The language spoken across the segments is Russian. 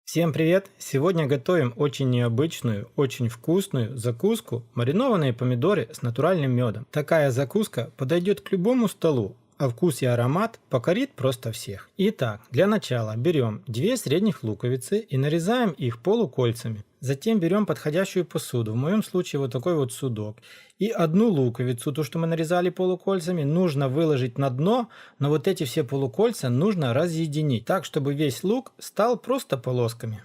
Всем привет! Сегодня готовим очень необычную, очень вкусную закуску маринованные помидоры с натуральным медом. Такая закуска подойдет к любому столу, а вкус и аромат покорит просто всех. Итак, для начала берем 2 средних луковицы и нарезаем их полукольцами. Затем берем подходящую посуду, в моем случае вот такой вот судок. И одну луковицу, ту, что мы нарезали полукольцами, нужно выложить на дно, но вот эти все полукольца нужно разъединить, так, чтобы весь лук стал просто полосками.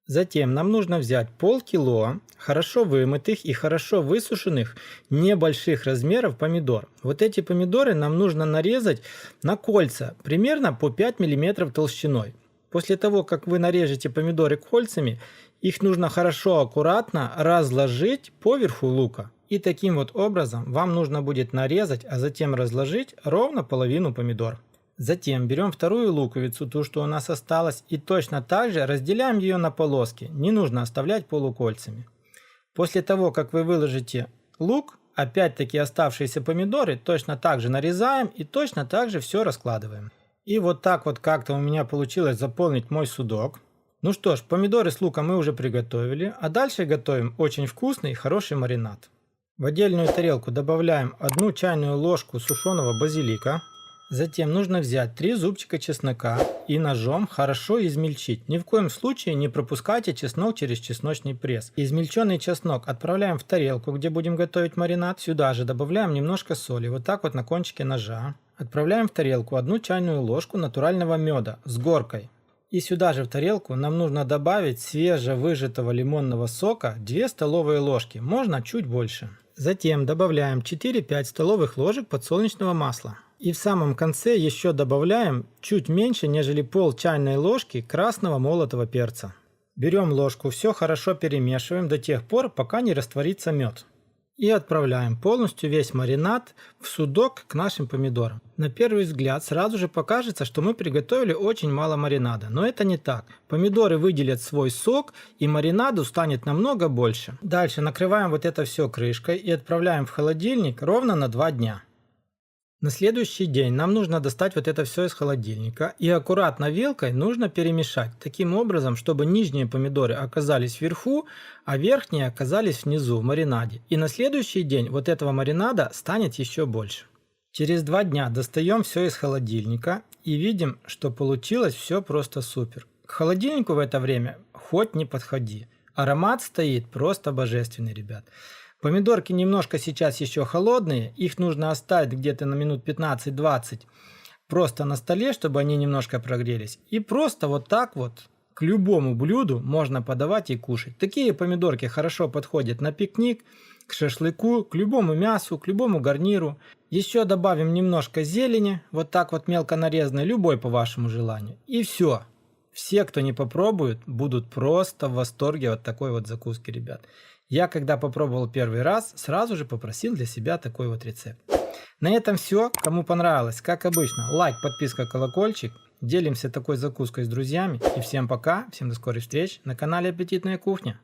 Затем нам нужно взять полкило хорошо вымытых и хорошо высушенных небольших размеров помидор. Вот эти помидоры нам нужно нарезать на кольца, примерно по 5 мм толщиной. После того, как вы нарежете помидоры кольцами, их нужно хорошо аккуратно разложить поверху лука. И таким вот образом вам нужно будет нарезать, а затем разложить ровно половину помидор. Затем берем вторую луковицу, ту, что у нас осталась, и точно так же разделяем ее на полоски. Не нужно оставлять полукольцами. После того, как вы выложите лук, опять-таки оставшиеся помидоры точно так же нарезаем и точно так же все раскладываем. И вот так вот как-то у меня получилось заполнить мой судок. Ну что ж, помидоры с луком мы уже приготовили, а дальше готовим очень вкусный и хороший маринад. В отдельную тарелку добавляем 1 чайную ложку сушеного базилика. Затем нужно взять 3 зубчика чеснока и ножом хорошо измельчить. Ни в коем случае не пропускайте чеснок через чесночный пресс. Измельченный чеснок отправляем в тарелку, где будем готовить маринад. Сюда же добавляем немножко соли, вот так вот на кончике ножа. Отправляем в тарелку 1 чайную ложку натурального меда с горкой. И сюда же в тарелку нам нужно добавить свежевыжатого лимонного сока 2 столовые ложки, можно чуть больше. Затем добавляем 4-5 столовых ложек подсолнечного масла. И в самом конце еще добавляем чуть меньше, нежели пол чайной ложки красного молотого перца. Берем ложку, все хорошо перемешиваем до тех пор, пока не растворится мед. И отправляем полностью весь маринад в судок к нашим помидорам. На первый взгляд сразу же покажется, что мы приготовили очень мало маринада, но это не так. Помидоры выделят свой сок и маринаду станет намного больше. Дальше накрываем вот это все крышкой и отправляем в холодильник ровно на 2 дня. На следующий день нам нужно достать вот это все из холодильника и аккуратно вилкой нужно перемешать, таким образом, чтобы нижние помидоры оказались вверху, а верхние оказались внизу в маринаде. И на следующий день вот этого маринада станет еще больше. Через 2 дня достаем все из холодильника и видим, что получилось все просто супер. К холодильнику в это время хоть не подходи. Аромат стоит просто божественный, ребят. Помидорки немножко сейчас еще холодные, их нужно оставить где-то на минут 15-20 просто на столе, чтобы они немножко прогрелись. И просто вот так вот к любому блюду можно подавать и кушать. Такие помидорки хорошо подходят на пикник, к шашлыку, к любому мясу, к любому гарниру. Еще добавим немножко зелени, вот так вот мелко нарезанной, любой по вашему желанию. И все. Все, кто не попробует, будут просто в восторге от такой вот закуски, ребят. Я, когда попробовал первый раз, сразу же попросил для себя такой вот рецепт. На этом все. Кому понравилось, как обычно, лайк, подписка, колокольчик. Делимся такой закуской с друзьями. И всем пока, всем до скорых встреч на канале Аппетитная кухня.